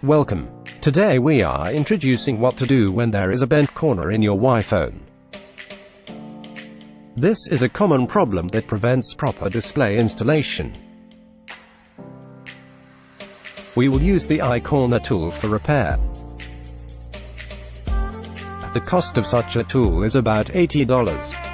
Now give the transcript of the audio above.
Welcome. Today we are introducing what to do when there is a bent corner in your iPhone. This is a common problem that prevents proper display installation. We will use the iCorner tool for repair. The cost of such a tool is about $80.